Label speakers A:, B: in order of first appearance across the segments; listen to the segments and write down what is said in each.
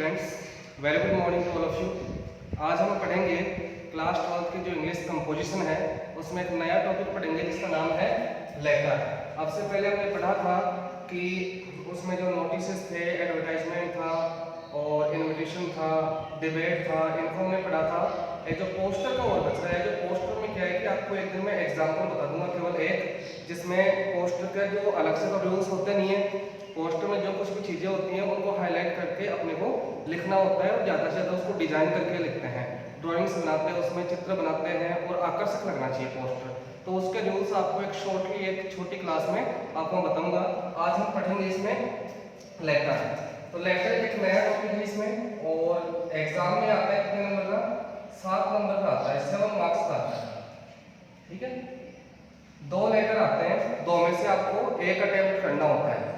A: Students, very good morning to all of you. आज हम पढ़ेंगे क्लास 12 की जो इंग्लिश कंपोजिशन है उसमें एक नया टॉपिक पढ़ेंगे जिसका नाम है लेटर। अब से पहले हमने पढ़ा था कि उसमें जो नोटिसेस थे, एडवर्टाइजमेंट था और इन्विटेशन था, डिबेट था, इनको हमने पढ़ा था। एक जो पोस्टर का और बच रहा है, जो पोस्टर में क्या है कि आपको एक दिन में एग्जाम्पल बता दूंगा केवल एक, जिसमें पोस्टर के जो अलग से तो रूल्स होते नहीं है, पोस्टर में जो कुछ भी चीज़ें होती हैं उनको हाईलाइट करके अपने को लिखना होता है और ज़्यादा से ज़्यादा उसको डिज़ाइन करके लिखते हैं, ड्राइंग्स बनाते हैं, उसमें चित्र बनाते हैं और आकर्षक लगना चाहिए पोस्टर। तो उसके रूल्स आपको एक शॉर्टली एक छोटी क्लास में आपको बताऊंगा। आज हम पढ़ेंगे इसमें लेटर। तो लेटर एक नया टॉपिक है इसमें और एग्जाम में आता है कितने नंबर का? 7 नंबर का आता है, 7 मार्क्स का आता है। ठीक है, 2 लेटर आते हैं, 2 में से आपको एक अटेम्प्ट करना होता है।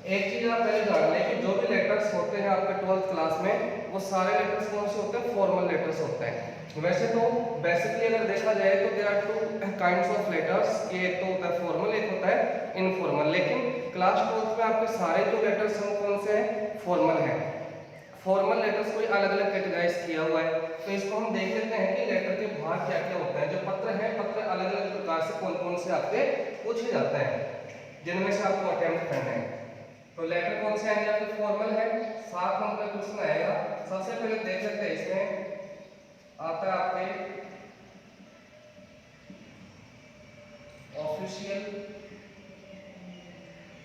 A: एक चीज आप पहले जान लें कि जो भी लेटर्स होते हैं आपके 12th क्लास में वो सारे लेटर्स कौन से होते हैं? फॉर्मल लेटर्स होते हैं। वैसे तो बेसिकली अगर देखा जाए तो there are 2 kinds of letters, एक तो होता है फॉर्मल, एक होता है इनफॉर्मल। लेकिन क्लास 12th में आपके सारे जो लेटर्स हैं कौन से हैं? फॉर्मल हैं। फॉर्मल लेटर्स को अलग अलग कैटेगराइज किया हुआ है, तो इसको हम देख लेते हैं कि लेटर के बाहर क्या क्या होता है। जो पत्र है, पत्र अलग अलग प्रकार से कौन कौन से आपके पूछे जाते हैं जिनमें से आपको अटेम्प्ट करना है। तो लेटर कौन से आएंगे? आपके फॉर्मल है, 7 नंबर का क्वेश्चन आएगा। सबसे पहले देख लेते हैं, इसमें आता है आपके ऑफिशियल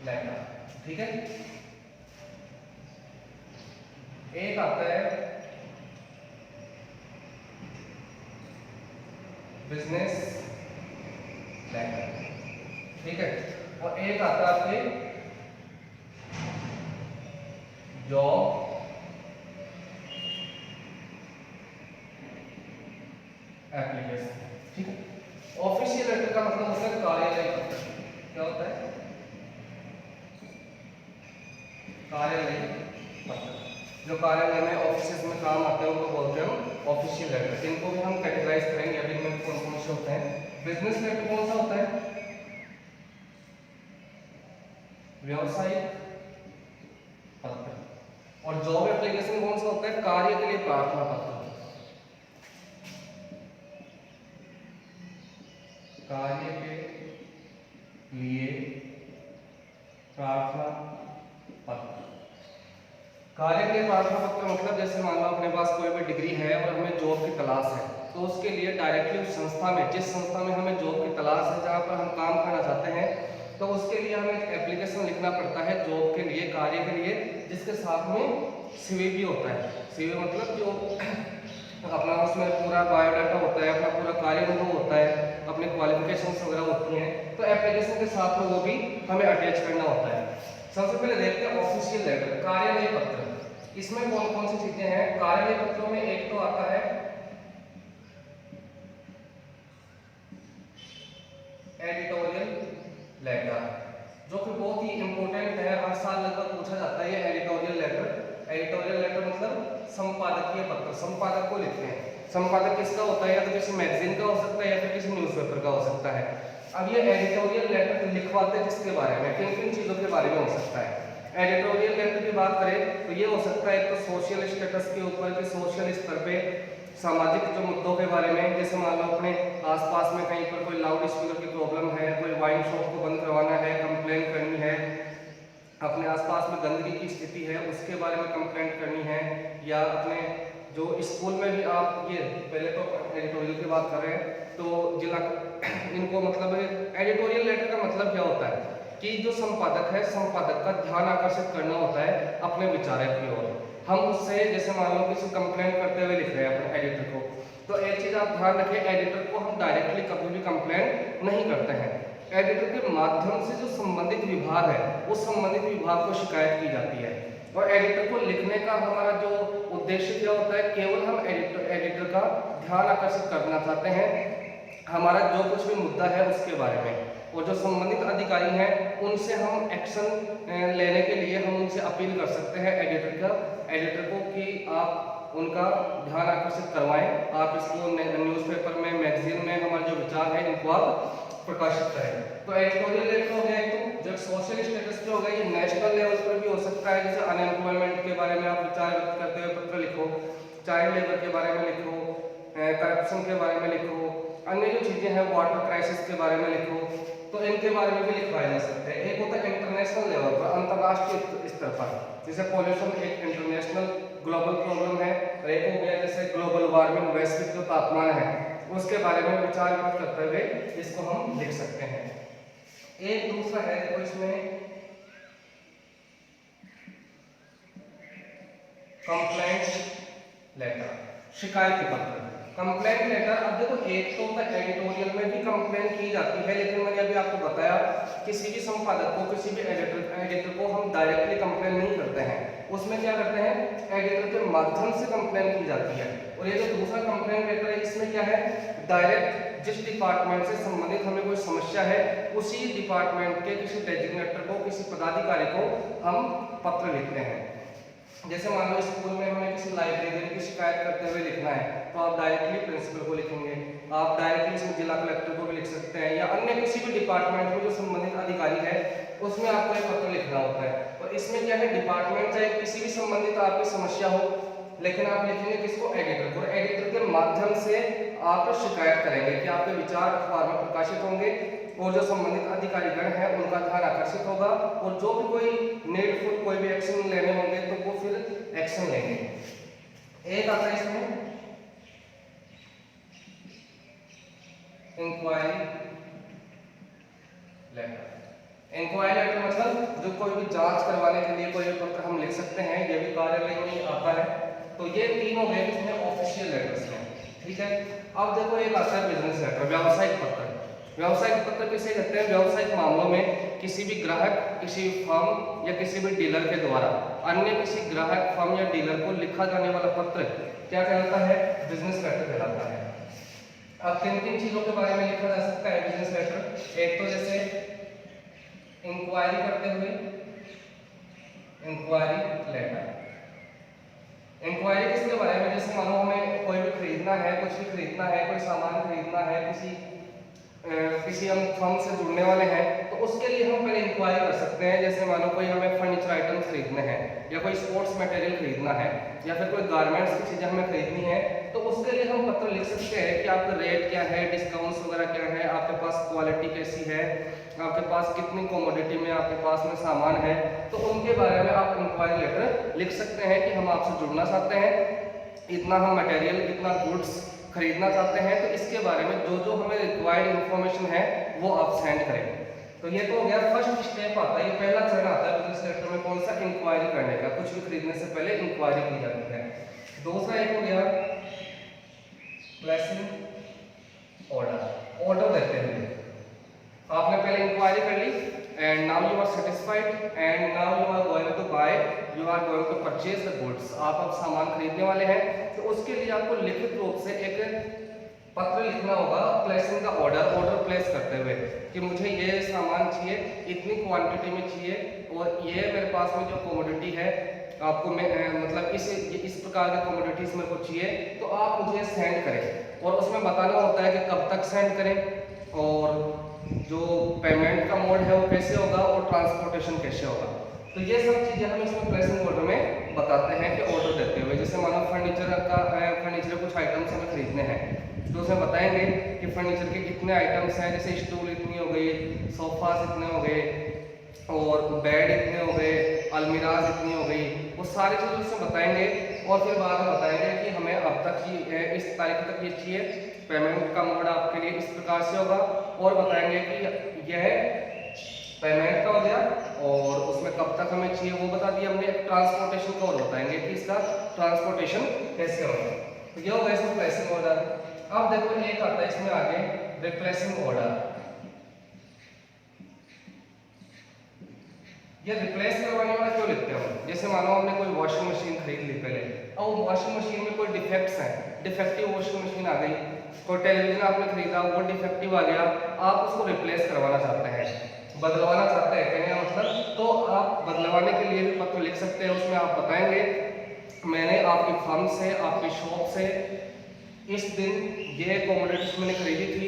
A: लेटर। ठीक है, एक आता है बिजनेस लेटर। ठीक है, और एक आता है आपके जॉब एप्लीकेशन। ठीक है, ऑफिशियल लेटर का मतलब होता है कार्यालय पत्र। क्या होता है? कार्यालय पत्र। जो कार्यालय में ऑफिस में काम आते हैं उनको बोलते हैं हम ऑफिशियल लेटर। इनको भी हम कैटेगराइज करेंगे अभी इनमें कौन कौन से होते हैं। बिजनेस लेटर कौन सा होता है? व्यवसायिक पत्र। और जॉब एप्लीकेशन कौन सा होता है? कार्य के लिए प्रार्थना पत्र। कार्य के लिए प्रार्थना पत्र। कार्य के लिए प्रार्थना पत्र मतलब जैसे मान लो अपने पास कोई भी डिग्री है और हमें जॉब की तलाश है, तो उसके लिए डायरेक्टली उस संस्था में, जिस संस्था में हमें जॉब की तलाश है, जहाँ पर हम काम करना चाहते हैं, तो उसके लिए हमें एक एप्लीकेशन लिखना पड़ता है जॉब के लिए, कार्य के लिए, जिसके साथ में सीवी भी होता है। सीवी मतलब जो अपना उसमें पूरा बायोडाटा होता है, अपना पूरा कार्य अनुभव होता है, अपने क्वालिफिकेशन वगैरह होती हैं, तो एप्लीकेशन के साथ में वो भी हमें अटैच करना होता है। सबसे पहले देखते हैं ऑफिशियल लेटर, कार्यालय पत्र। इसमें कौन कौन सी चीजें हैं? कार्यालय पत्रों में एक तो आता है एडिटोरियल लेटर, जो कि बहुत ही इंपॉर्टेंट है, हर साल लगभग पूछा जाता है ये एडिटोरियल लेटर। एडिटोरियल लेटर मतलब संपादकीय पत्र, संपादक को लिखते हैं। संपादक किसका होता है? या तो किसी मैगजीन का हो सकता है या फिर किसी न्यूज़पेपर का हो सकता है। अब ये एडिटोरियल लेटर लिखवाते हैं किसके बारे में, किन किन चीज़ों के बारे में हो सकता है? एडिटोरियल लेटर की बात करें तो ये हो सकता है एक तो सोशल स्टेटस के ऊपर, कि सोशल स्तर पे सामाजिक जो मुद्दों के बारे में, जैसे मान लो अपने आसपास में कहीं पर कोई लाउड स्पीकर की प्रॉब्लम है, कोई वाइन शॉप को बंद करवाना है, कंप्लेन करनी है, अपने आसपास में गंदगी की स्थिति है उसके बारे में कंप्लेंट करनी है, या अपने जो स्कूल में भी आप, ये पहले तो एडिटोरियल की बात कर रहे हैं, तो जिला इनको मतलब एडिटोरियल लेटर का मतलब क्या होता है कि जो संपादक है, संपादक का ध्यान आकर्षित करना होता है अपने विचारक की ओर। हम उससे जैसे मान लो किसी कंप्लेंट करते हुए लिख रहे हैं अपने एडिटर को, तो एक चीज आप ध्यान रखें, एडिटर को हम डायरेक्टली कभी भी कंप्लेंट नहीं करते हैं। एडिटर के माध्यम से जो संबंधित विभाग है उस संबंधित विभाग को शिकायत की जाती है। और एडिटर को लिखने का हमारा जो उद्देश्य क्या होता है? केवल हम एडिटर का ध्यान आकर्षित करना चाहते हैं हमारा जो कुछ भी मुद्दा है उसके बारे में, और जो संबंधित अधिकारी हैं उनसे हम एक्शन लेने के लिए हम उनसे अपील कर सकते हैं एडिटर को कि आप उनका ध्यान आकर्षित करवाएं, आप इसको न्यूज़पेपर में, मैगजीन में हमारे जो विचार है इनको आप प्रकाशित करें। तो एडिटोरियल लेटर हो गया एक तो, जब सोशल स्टेटस पे होगा ये नेशनल लेवल पर भी हो सकता है, जैसे अनएम्प्लॉयमेंट के बारे में आप विचार व्यक्त करते हुए पत्र लिखो, चाइल्ड लेबर के बारे में लिखो, करप्शन के बारे में लिखो, अन्य जो चीजें हैं वाटर क्राइसिस के बारे में लिखो, तो इनके बारे में भी लिखवाया जा सकता है। एक होता है इंटरनेशनल लेवल पर, अंतर्राष्ट्रीय स्तर पर, जैसे पॉल्यूशन एक इंटरनेशनल ग्लोबल प्रॉब्लम है, और एक हो गया जैसे ग्लोबल वार्मिंग, वैश्विक जो तापमान है उसके बारे में विचार व्यक्त करते हुए इसको हम लिख सकते हैं। एक दूसरा है देखो इसमें कंप्लेंट लेटर, शिकायती पत्र, कंप्लेंट लेटर। अब देखो एक तो एडिटोरियल में भी कंप्लेंट की जाती है, लेकिन मैंने अभी आपको बताया किसी भी संपादक को, किसी भी एडिटर को हम डायरेक्टली कंप्लेन नहीं करते हैं, उसमें क्या करते हैं एडिटर के माध्यम से कंप्लेन की जाती है। और ये जो दूसरा कंप्लेंट लेटर है इसमें क्या है, डायरेक्ट जिस डिपार्टमेंट से संबंधित हमें कोई समस्या है उसी डिपार्टमेंट के किसी डेजिग्नेटर को, किसी पदाधिकारी को हम पत्र लिखते हैं। जैसे मान लो स्कूल में हमें किसी लाइब्रेरियन की शिकायत करते हुए लिखना है तो आप डायरेक्टली प्रिंसिपल को लिखेंगे, आप डायरेक्टली इसमें जिला कलेक्टर को भी लिख सकते हैं, या अन्य किसी भी डिपार्टमेंट में जो संबंधित अधिकारी है उसमें आपको एक पत्र लिखना होता है। और इसमें क्या है, डिपार्टमेंट चाहे किसी भी संबंधित आपकी समस्या हो, लेकिन आप लिखेंगे किसको, एडिटर को। एडिटर के माध्यम से आप शिकायत करेंगे कि आपके विचार अखबार में प्रकाशित होंगे और जो संबंधित अधिकारीगण हैं उनका ध्यान आकर्षित होगा, और जो भी कोई नीडफुल कोई भी एक्शन लेने होंगे तो वो फिर एक्शन लेंगे। एक आता है इसमें इंक्वायरी लेटर। इंक्वायरी लेटर मतलब जो कोई भी जांच करवाने के लिए कोई भी पत्र हम लिख सकते हैं, ये भी कार्यालय में ही आता है। तो ये तीन हो गए इसमें ऑफिशियल लेटर्स हैं, ठीक है। अब देखो एक आता है बिजनेस लेटर, व्यावसायिक पत्र। व्यावसायिक पत्र किसे कहते हैं, व्यावसायिक मामलों में किसी भी ग्राहक, किसी फर्म या किसी भी डीलर के द्वारा अन्य किसी ग्राहक, फर्म या डीलर को लिखा जाने वाला पत्र क्या कहलाता है, बिजनेस लेटर कहलाता है। अब किन किन चीजों के बारे में लिखा जा सकता है बिजनेस लेटर, एक तो जैसे इंक्वायरी करते हुए इंक्वायरी लेटर। इंक्वायरी किसके बारे में, जैसे मानो हमें कोई भी खरीदना है, कुछ भी खरीदना है, कोई सामान खरीदना है, किसी हम फर्म से जुड़ने वाले हैं, तो उसके लिए हम पहले इंक्वायरी कर सकते हैं। जैसे मानो कोई हमें फर्नीचर आइटम्स खरीदने हैं, या कोई स्पोर्ट्स मटेरियल खरीदना है, या फिर कोई गारमेंट्स की चीजें हमें खरीदनी है, तो उसके लिए हम पत्र लिख सकते हैं कि आपका रेट क्या है, डिस्काउंट्स वगैरह क्या है, आपके पास क्वालिटी कैसी है, आपके पास कितनी कमोडिटी में आपके पास में सामान है, तो उनके बारे में आप इंक्वायरी लेटर लिख सकते हैं कि हम आपसे जुड़ना चाहते हैं, इतना हम मटेरियल, इतना गुड्स खरीदना चाहते हैं, तो इसके बारे में जो जो हमें रिक्वायर्ड इंफॉर्मेशन है वो आप सेंड करें। तो ये तो हो गया फर्स्ट स्टेप आता है, ये पहला चरण आता है बिजनेस लेटर में, कौन सा, इंक्वायरी करने का, कुछ भी खरीदने से पहले इंक्वायरी की जाती है। दूसरा एक हो गया प्लेसिंग ऑर्डर, ऑर्डर देते हैं। आपने पहले इंक्वायरी कर ली and now you are satisfied and now you are going to buy, you are going to purchase the goods. आप अब सामान खरीदने वाले हैं, तो उसके लिए आपको लिखित रूप से एक पत्र लिखना होगा, प्लेसिंग का ऑर्डर, ऑर्डर प्लेस करते हुए कि मुझे ये सामान चाहिए, इतनी क्वांटिटी में चाहिए, और ये मेरे पास में जो कमोडिटी है आपको मैं मतलब इस प्रकार के कमोडिटीज मेरे को चाहिए, तो आप मुझे सेंड करें। और उसमें बताना होता है कि कब तक सेंड करें, और जो पेमेंट का मोड है वो कैसे होगा, और ट्रांसपोर्टेशन कैसे होगा। तो ये सब चीजें हम इसमें प्लेसिंग ऑर्डर में बताते हैं कि ऑर्डर देते हुए, जैसे मानो फर्नीचर कुछ आइटम्स हमें खरीदने हैं, तो उसमें बताएंगे कि फर्नीचर के कितने आइटम्स हैं, जैसे स्टूल इतनी हो गई, सोफास इतने हो गए, और बेड इतने हो गए, अलमीराज इतनी हो गई, वो सारी चीज़ें उसमें बताएंगे। और फिर बाद में बताएंगे कि हमें अब तक इस तारीख तक ये चाहिए, पेमेंट का मोड आपके लिए इस प्रकार से होगा, और बताएंगे कि यह पेमेंट का हो गया और उसमें कब तक हमें चाहिए वो बता दिया हमने। ट्रांसपोर्टेशन का और बताएंगे कि इसका ट्रांसपोर्टेशन कैसे होगा। तो ये होगा इसमें प्लेसिंग ऑर्डर। अब देखो एक आता है इसमें आगे रिप्लेसिंग ऑर्डर। ये रिप्लेस करवाने वाला क्यों लिखते हैं, जैसे मानो हमने कोई वॉशिंग मशीन खरीद ली पहले, और वॉशिंग मशीन में कोई डिफेक्ट्स हैं, डिफेक्टिव वॉशिंग मशीन आ गई, कोई टेलीविजन आपने खरीदा वो डिफेक्टिव आ गया, आप उसको रिप्लेस करवाना चाहते हैं, बदलवाना चाहते हैं, कहने का मतलब, तो आप बदलवाने के लिए भी पत्र लिख सकते हैं। उसमें आप बताएंगे मैंने आपकी फर्म से, आपकी शॉप से इस दिन ये कमोडिटीज मैंने खरीदी थी,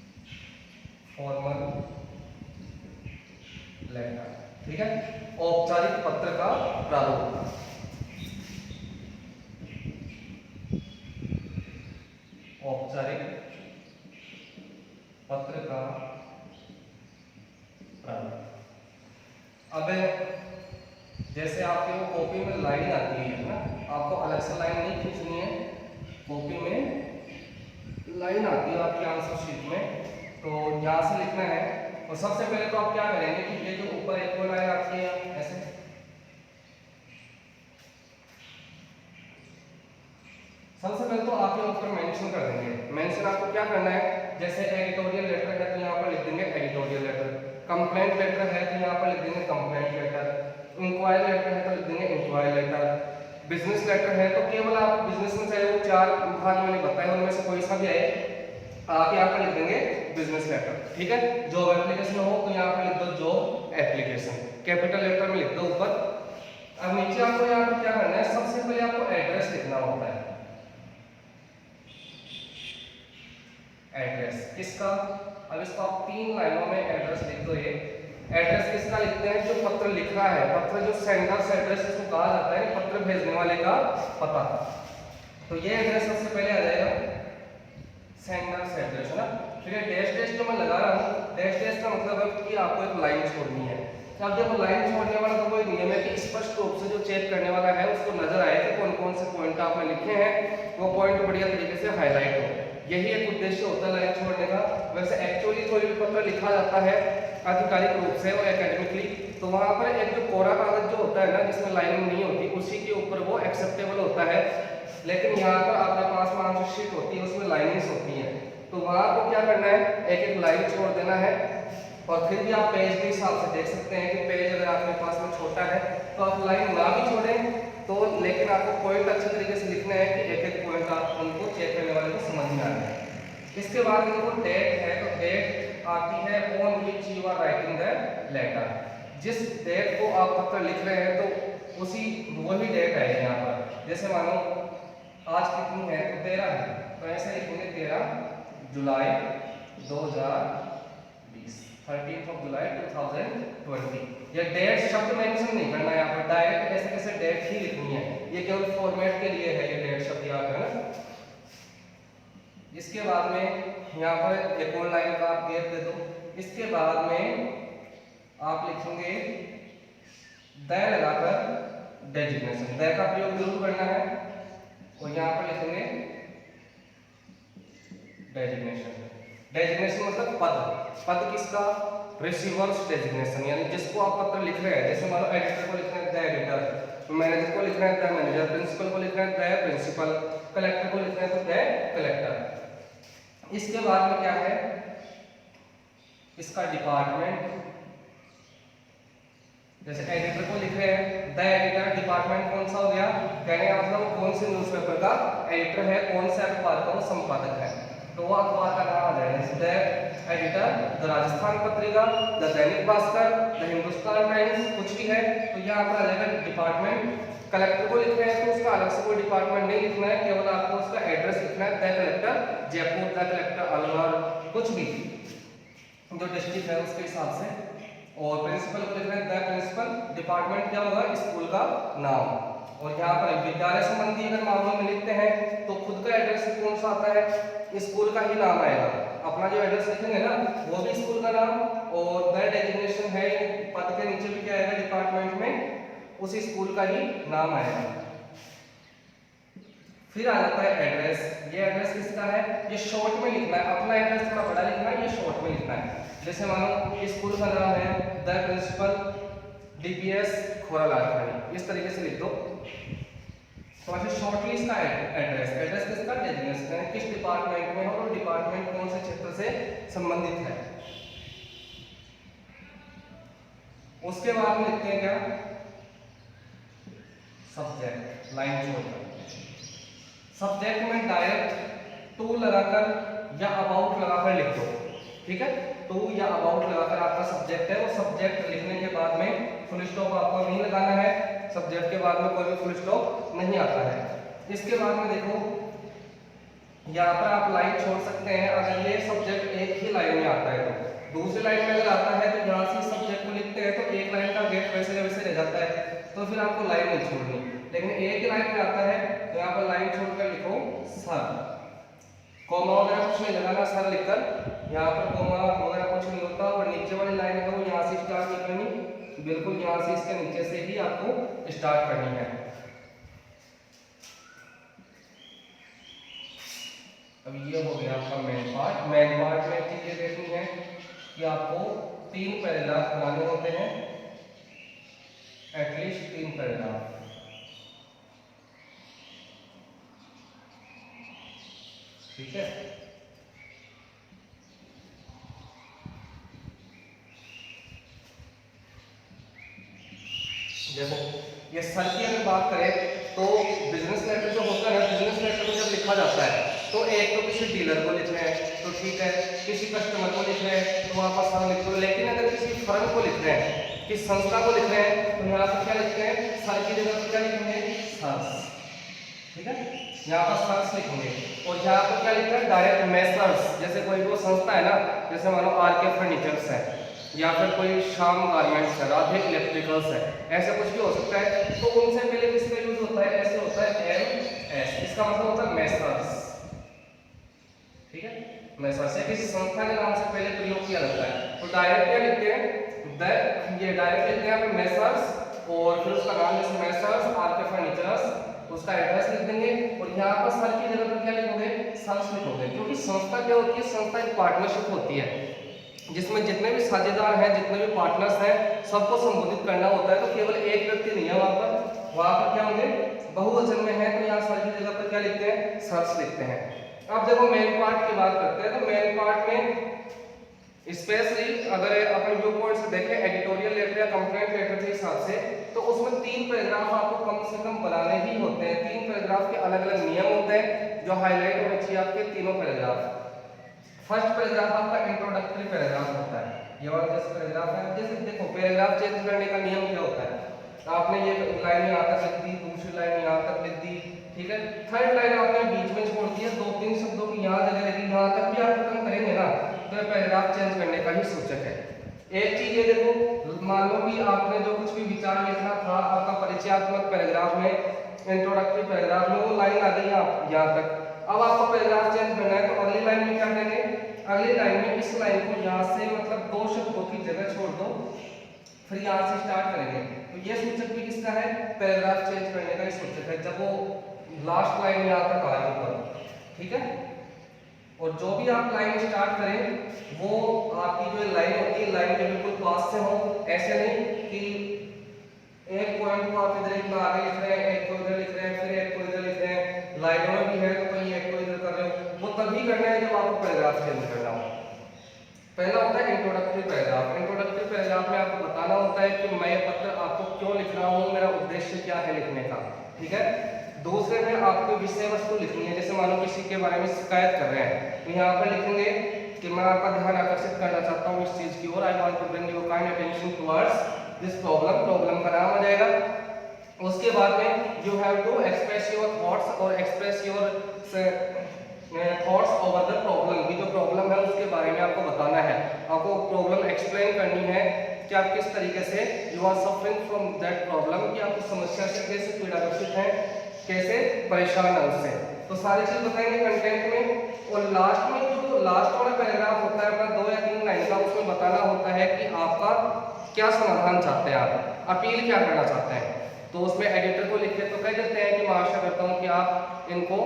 A: लाइन आती है ना, आपको अलग से लाइन नहीं खींचनी है, कॉपी में लाइन आती है आपकी आंसर शीट में, तो यहाँ से लिखना है। और सबसे पहले तो आप क्या करेंगे कि ये जो ऊपर एक और लाइन आती है ऐसे, सबसे पहले तो आप यहाँ ऊपर मेंशन कर देंगे। मेंशन आपको क्या करना है, जैसे एडिटोरियल लेटर है तो यहाँ पर लिख देंगे एडिटोरियल लेटर, कंप्लेंट लेटर है तो यहाँ पर लिख देंगे कंप्लेंट लेटर, इंक्वायरी लेटर है तो लिख देंगे इंक्वायरी लेटर, बिजनेस लेटर है तो केवल आप बिजनेस में चाहे वो 4 भाग मैंने बताया उनमें से कोई सा भी आए आप यहाँ पर लिख देंगे बिजनेस लेटर। ठीक है, जॉब एप्लीकेशन हो तो यहाँ पर लिख दो जॉब एप्लीकेशन, कैपिटल लेटर में लिख दो ऊपर। अब नीचे आपको यहाँ पर क्या करना है, सबसे पहले आपको एड्रेस लिखना होता है। एड्रेस किसका, अब इसको आप 3 लाइनों में एड्रेस लिख दो। ये एड्रेस किसका लिखते हैं, जो पत्र लिख रहा है, पत्र जो सेंडर्स एड्रेस इसको कहा जाता है, पत्र भेजने वाले का पता। तो ये एड्रेस सबसे पहले आ जाएगा सेंडर्स एड्रेस है ना। फिर ये डैश डैश जो मैं लगा रहा हूँ, डैश डैश का मतलब है कि आपको एक लाइन छोड़नी है। तो अब जब लाइन छोड़ने वाला तो कोई नियम है कि स्पष्ट रूप से जो चेक करने वाला है उसको नजर आए कि कौन कौन से पॉइंट आपने लिखे हैं, वो पॉइंट बढ़िया तरीके से हाईलाइट हो। यही एक उद्देश्य होता है लाइन छोड़ने का। वैसे एक्चुअली कोई भी पत्र लिखा जाता है आधिकारिक रूप से और एकेडमिकली, तो वहाँ पर एक जो कोरा कागज जो होता है ना जिसमें लाइनिंग नहीं होती, उसी के ऊपर वो एक्सेप्टेबल होता है। लेकिन यहाँ पर आपके पास में आंसर शीट होती है, उसमें लाइनिंग्स होती हैं, तो वहाँ को क्या करना है, एक एक लाइन छोड़ देना है। और फिर भी आप पेज के हिसाब से देख सकते हैं कि पेज अगर आपके पास में छोटा है तो आप लाइन ना भी छोड़ें तो, लेकिन आपको पॉइंट अच्छे तरीके से लिखना है कि एक एक पॉइंट आप उनको चेक करने वाले को समझ में आ जाए। इसके बाद में वो डेट है, तो डेट आती है on which you are writing the letter. जिस डेट को आप पत्र लिख रहे हैं तो उसी वही डेट है यहाँ पर। जैसे मानो आज कितनी है, तो 13 है, तो ऐसे लिखेंगे 13 जुलाई 2020, 13 जुलाई 2020। ये डेट शब्द मेंशन नहीं करना है यहाँ पर, डायरेक्ट ऐसे कैसे डेट ही लिखनी है, ये केवल फॉर्मेट के लिए है ये डेट शब्द याद है ना। इसके बाद में यहाँ पर एक और लाइन का आप गैप दे दो। इसके बाद में आप लिखेंगे द लगाकर डेजिग्नेशन, द का प्रयोग जरूर करना है, और यहाँ पर लिखेंगे डेजिग्नेशन। डेजिग्नेशन मतलब पद, पद किसका, रिसीवर्स डेजिग्नेशन, यानी जिसको आप पत्र लिख रहे हैं। जैसे मान लो एडिटर को लिखना है द एडिटर, मैनेजर को लिखना है द मैनेजर, प्रिंसिपल को लिखना है द प्रिंसिपल, कलेक्टर को लिखना है तो द कलेक्टर। इसके बाद में क्या है, इसका डिपार्टमेंट, जैसे एडिटर को लिख रहे हैं द एडिटर, डिपार्टमेंट कौन सा हो गया, कहने का मतलब कौन से न्यूज़पेपर का एडिटर है, कौन से अखबार का वो संपादक है, तो वो अखबार का नाम आ जाएगा। The editor the Rajasthan Patrika, the Dainik Bhaskar, the Hindustan times, कुछ भी है तो यहाँ पर आ जाएगा डिपार्टमेंट। कलेक्टर को लिख रहे हैं तो उसका अलग से कोई डिपार्टमेंट नहीं लिखना है, केवल आपको उसका एड्रेस लिखना है, the collector Jaipur, the collector Alwar, कुछ भी जो डिस्ट्रिक्ट है उसके हिसाब से। और प्रिंसिपल को लिखना है द प्रिंसिपल, डिपार्टमेंट क्या होगा, स्कूल का नाम। और यहाँ पर विद्यालय संबंधी अगर मामलों में लिखते हैं तो खुद का एड्रेस कौन सा आता है, स्कूल का ही नाम आएगा। अपना जो एड्रेस लिखेंगे ना वो भी स्कूल का नाम, और द डेजिग्नेशन है पद के नीचे भी क्या आएगा, डिपार्टमेंट में उसी स्कूल का ही नाम आएगा। फिर आ जाता है एड्रेस। ये एड्रेस किसका है, ये शॉर्ट में लिखना है, अपना एड्रेस थोड़ा बड़ा लिखना है, ये शॉर्ट में लिखना है। जैसे मानो स्कूल का नाम है द प्रिंसिपल डीपीएस खोरालाल खानी, इस तरीके से लिख दो। तो ऐसे शॉर्टली इसका एड्रेस, एड्रेस किसका, डेजिग्नेशन है, किस डिपार्टमेंट में हो और डिपार्टमेंट कौन से क्षेत्र से संबंधित है। उसके बाद में लिखते हैं क्या, सब्जेक्ट, लाइन छोड़कर। सब्जेक्ट में डायरेक्ट टू लगाकर या अबाउट लगाकर लिख दो, ठीक है। टू या अबाउट लगाकर आपका सब्जेक्ट है, वो सब्जेक्ट लिखने के बाद में फुल स्टॉप आपको नहीं लगाना है, सब्जेक्ट के बाद में कोई भी फुल स्टॉप नहीं आता है। इसके बाद में देखो यहाँ पर आप लाइन छोड़ सकते हैं, अगर ये सब्जेक्ट एक ही लाइन में आता है तो। दूसरी लाइन में अगर आता है तो यहाँ से सब्जेक्ट को लिखते हैं तो एक लाइन का गैप वैसे वैसे रह जाता है, तो फिर आपको लाइन नहीं छोड़नी। लेकिन एक ही लाइन में आता है तो यहाँ पर लाइन छोड़कर लिखो सर, कॉमा वगैरह कुछ नहीं लगाना, सर लिखकर, यहाँ पर कॉमा वगैरह कुछ नहीं होता। और नीचे वाली लाइन है वो यहाँ से स्टार्ट नहीं करनी, बिल्कुल यहाँ से इसके नीचे से ही आपको स्टार्ट करनी है। 3 पैराग्राफ बनाने होते हैं, एटलीस्ट 3 पैराग्राफ। ठीक है, देखो ये सर की अगर बात करें तो बिजनेस लेटर जो होता है ना, बिजनेस लेटर में जब लिखा जाता है तो एक तो किसी डीलर को लिख रहे हैं तो ठीक है, किसी कस्टमर को लिख रहे हैं तो वहाँ पर सर लिख दो, लेकिन अगर किसी फर्म को लिख रहे हैं, किसी संस्था को लिख रहे हैं तो यहाँ पर क्या लिखते हैं, सर की जगह पर क्या लिखेंगे, सर्स। ठीक है, यहाँ पर सर्स लिखेंगे। और यहाँ पर क्या लिखते हैं, डायरेक्ट मेसर्स। जैसे कोई वो संस्था है ना, जैसे मानो आरके फर्नीचर्स है या फिर कोई श्याम गारमेंट्स है, राधे इलेक्ट्रिकल्स है, ऐसा कुछ भी हो सकता है, तो उनसे पहले किसका यूज होता है, ऐसे होता है MS, इसका मतलब होता है मेसर्स। ठीक है, मेसर्स से किसी संस्था के नाम से पहले प्रयोग किया जाता है, तो डायरेक्ट क्या लिखते हैं, ये डायरेक्ट लिखते हैं आप मेसर्स, और फिर उसका नाम जैसे मेसर्स आरके फर्नीचर्स, उसका एड्रेस लिख देंगे, और यहाँ पर सर की जगह पर क्या लिखोगे, सर्स लिखोगे, क्योंकि संस्था क्या होती है, संस्था एक पार्टनरशिप होती है जिसमें जितने भी साझेदार हैं, जितने भी पार्टनर्स हैं, सबको संबोधित करना होता है। तो केवल एक व्यक्ति नहीं है वहां पर क्या होंगे, बहुवचन में है, तो यहाँ सर की जगह पर क्या लिखते हैं, सर्स लिखते हैं। अब देखो मेन पार्ट की बात करते हैं, तो मेन पार्ट में स्पेशली अगर अपने व्यू पॉइंट से देखें, एडिटोरियल लेटर या कंप्लेंट लेटर के हिसाब से, तो उसमें 3 पैराग्राफ आपको कम से कम बनाने ही होते हैं। 3 पैराग्राफ के अलग अलग नियम होते हैं जो हाईलाइट होने चाहिए आपके तीनों पैराग्राफ। फर्स्ट पैराग्राफ आपका इंट्रोडक्टरी पैराग्राफ होता है, ये वाला जैसे पैराग्राफ है, जैसे देखो पैराग्राफ चेंज करने का नियम क्या होता है, आपने ये लाइन यहाँ तक लिख दी, दूसरी लाइन यहाँ तक लिख दी, ठीक है, थर्ड लाइन आपने बीच में छोड़ दी है, 2-3 शब्दों की यहाँ जगह लगी, यहाँ तक भी आप खत्म करेंगे ना, तो ये पैराग्राफ चेंज करने का ही सूचक है। एक चीज ये देखो, मान लो कि आपने जो कुछ भी विचार लिखना था आपका परिचयात्मक पैराग्राफ में, इंट्रोडक्टरी पैराग्राफ में, वो लाइन आ गई यहाँ तक, अब आपको पैराग्राफ चेंज करना है, तो अगली लाइन में क्या करेंगे, अगली लाइन में इस लाइन को यहाँ से मतलब 2 शब्दों की जगह छोड़ दो, फिर यहाँ से स्टार्ट करेंगे, तो ये सूचक भी किसका है, पैराग्राफ चेंज करने का ही सूचक है, जब वो लास्ट लाइन यहाँ तक आए ऊपर। ठीक है, और जो भी आप लाइन स्टार्ट करें वो आपकी जो लाइन होती है, लाइन के बिल्कुल पास से हो, ऐसे नहीं कि एक पॉइंट को आप इधर इतना आगे लिख रहे हैं, एक को इधर लिख रहे हैं, फिर एक को इधर लिख रहे हैं, लाइनों में भी है तो कहीं एक को इधर कर रहे हो, वो तभी करना है जब आपको पैराग्राफ चेंज करना हो। पहला होता है इंट्रोडक्टरी पैराग्राफ। इंट्रोडक्टरी पैराग्राफ में आपको बताना होता है कि मैं ये पत्र आपको क्यों लिख रहा हूँ, मेरा उद्देश्य क्या है लिखने का। ठीक है, दूसरे में आपको विषय वस्तु लिखनी है, जैसे मानो किसी के बारे में शिकायत कर रहे हैं, तो यहाँ पर लिखेंगे कि मैं आपका ध्यान आकर्षित करना चाहता हूँ इस चीज की ओर, I want to bring your kind attention towards this problem, problem का नाम आ जाएगा। उसके बाद में you have to express your thoughts और express your thoughts over the problem, की जो प्रॉब्लम है उसके बारे में आपको बताना है, आपको प्रॉब्लम एक्सप्लेन करनी है कि आप किस तरीके से you are suffering from that problem, कि आप उस समस्या से कैसे पीड़ाग्रसित हैं, कैसे परेशान है उससे, तो सारी चीज बताएंगे कंटेंट में। और लास्ट में जो लास्ट वाला पैराग्राफ होता है अपना 2 या 3 लाइन का, उसमें बताना होता है कि आपका क्या समाधान चाहते हैं, आप अपील क्या करना चाहते हैं, तो उसमें एडिटर को लिख के तो कह देते हैं कि मैं आशा करता हूँ कि आप इनको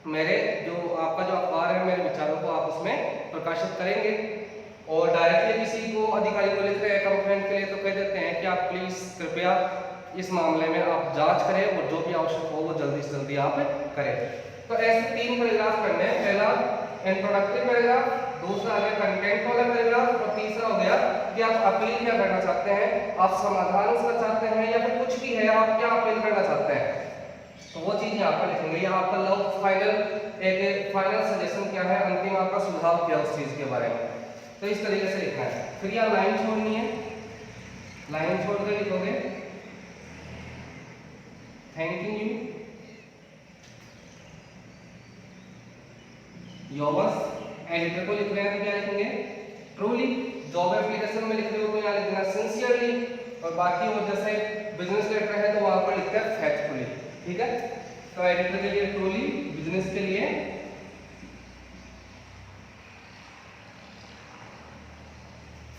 A: मेरे जो आपका जो अखबार है मेरे विचारों को आप उसमें प्रकाशित करेंगे। और डायरेक्टली किसी को अधिकारी को लिख रहे हैं कंप्लेंट के लिए तो कह देते हैं कि आप प्लीज कृपया इस मामले में आप जांच करें और जो भी आवश्यक हो वो जल्दी से जल्दी आप करें। तो ऐसे 3 पैराग्राफ करने हैं, पहला इंट्रोडक्टरी पैराग्राफ, दूसरा है कंटेंट वाला पैराग्राफ, और तीसरा हो गया कि आप अपील क्या करना चाहते हैं, आप समाधान उसका चाहते हैं या फिर कुछ भी है आप क्या अपील करना चाहते हैं, तो वो चीज यहाँ पर लिखेंगे। यहाँ आपका लव फाइनल एक फाइनल सजेशन क्या है, अंतिम आपका सुझाव क्या है उस चीज के बारे में, तो इस तरीके से लिखना है। फिर यहाँ लाइन छोड़नी है, लाइन छोड़ कर लिखोगे थैंकिंग यू योबस, एडिटर को लिख रहे हैं तो क्या लिखेंगे ट्रूली, जॉब एप्लीकेशन में लिख रहे हो तो यहाँ लिखना सिंसियरली, और बाकी वो जैसे बिजनेस लेटर है तो वहां पर लिखते हैं फैक्टफुली। ठीक है, तो एडिटर के लिए ट्रूली, बिजनेस के लिए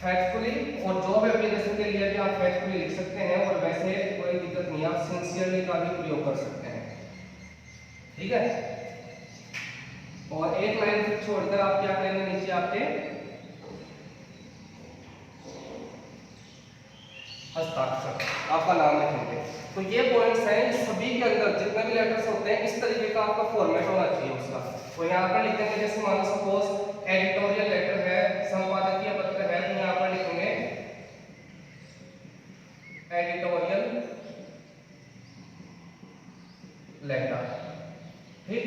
A: फैक्टफुली, और जॉब एप्लीकेशन के लिए भी आप फैक्टफुली लिख सकते हैं, और वैसे कोई दिक्कत नहीं, आप सिंसियरली का भी प्रयोग कर सकते हैं। ठीक है, और एक लाइन फिर छोड़कर आप क्या करेंगे, नीचे आपके हस्ताक्षर, आपका नाम लिखेंगे। तो ये पॉइंट्स हैं, सभी के अंदर जितने भी लेटर्स होते हैं इस तरीके का आपका फॉर्मेट होना चाहिए उसका। तो यहाँ पर लिखेंगे, जैसे मान लो सपोज एडिटोरियल लेटर है, संपादकीय पत्र है, तो यहाँ पर लिखेंगे एडिटोरियल लेटर। ठीक,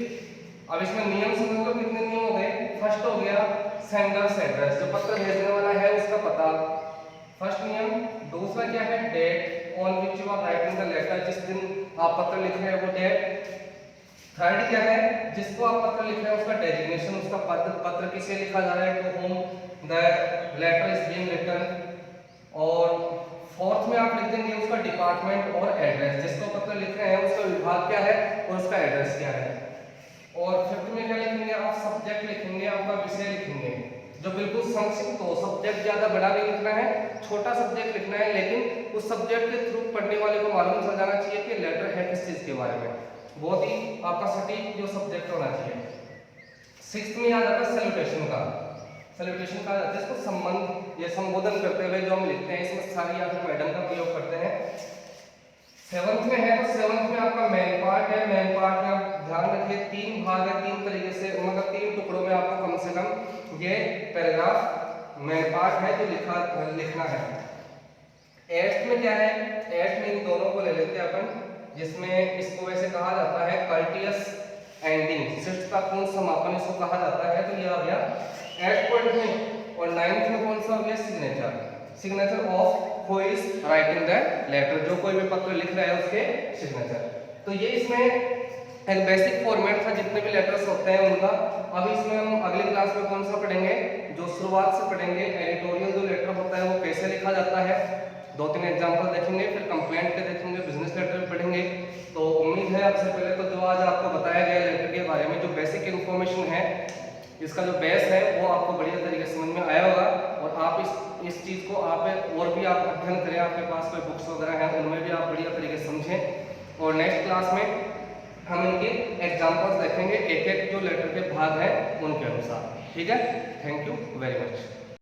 A: अब इसमें नियम समझ लो, कितने नियम हो गए। फर्स्ट हो गया सेंडर्स एड्रेस, जो पत्र भेजने वाला है उसका पता, फर्स्ट नियम। दूसरा क्या है, date on which you are writing the letter, जिस दिन आप पत्र लिख रहे हैं वो डेट। थर्ड क्या है, जिसको आप पत्र लिख रहे हैं उसका डेजिग्नेशन, उसका पत्र किसे लिखा जा रहा है, to whom the letter is being written. और फोर्थ में आप लिख देंगे उसका डिपार्टमेंट और एड्रेस, जिसको पत्र लिख रहे हैं उसका विभाग क्या है और उसका एड्रेस क्या है। और फिफ्थ में क्या लिखेंगे आप, सब्जेक्ट लिखेंगे, आपका विषय लिखेंगे, जो बिल्कुल संक्षिप्त हो। सब्जेक्ट ज्यादा बड़ा नहीं लिखना है, छोटा सब्जेक्ट लिखना है, लेकिन उस सब्जेक्ट के थ्रू पढ़ने वाले को मालूम चल जाना चाहिए कि लेटर है किस चीज के बारे में। बहुत ही आपका सटीक जो सब्जेक्ट होना चाहिए। सिक्स्थ में आ जाता है सैल्यूटेशन का। सैल्यूटेशन का जाता है इसको संबंध या संबोधन करते हुए जो हम लिखते हैं, इसमें सारी या फिर मैडम का प्रयोग करते हैं। सेवंथ में है, तो सेवंथ में आपका मेन पार्ट है। मेन पार्ट में आप ध्यान रखिए, 3 भाग है, 3 तरीके से, मतलब 3 टुकड़ों में आपको कम से कम ये पैराग्राफ मेन पार्ट है जो लिखना है। एट्थ में क्या है, एट्थ में इन दोनों को ले लेते हैं अपन, जिसमें इसको वैसे कहा जाता है कर्टियस एंडिंग, शिष्ट का पूर्ण समापन इसको कहा जाता है। तो ये आ गया 8 पॉइंट में। और 9th में कौन सा हो गया, signature, signature of who is writing the letter, जो कोई भी पत्र लिख रहा है उसके सिग्नेचर। तो ये इसमें एक बेसिक फॉर्मेट था जितने भी लेटर्स होते हैं उनका। अब इसमें हम अगली क्लास में कौन सा पढ़ेंगे, जो शुरुआत से पढ़ेंगे एडिटोरियल जो लेटर होता है वो कैसे लिखा जाता है, 2-3 एग्जांपल देखेंगे, फिर कंप्लेंट के देखेंगे, बिजनेस लेटर भी पढ़ेंगे। तो उम्मीद है आपसे पहले तो जो आज आपको बताया गया लेटर के बारे में जो बेसिक इन्फॉर्मेशन है, इसका जो बेस है वो आपको बढ़िया तरीके से समझ में आया होगा। और आप इस चीज़ को आप और भी आप अध्ययन करें, आपके पास कोई बुक्स वगैरह हैं उनमें भी आप बढ़िया तरीके से समझें। और नेक्स्ट क्लास में हम इनके एग्जाम्पल्स देखेंगे, एक एक जो लेटर के भाग हैं उनके अनुसार। ठीक है, थैंक यू वेरी मच।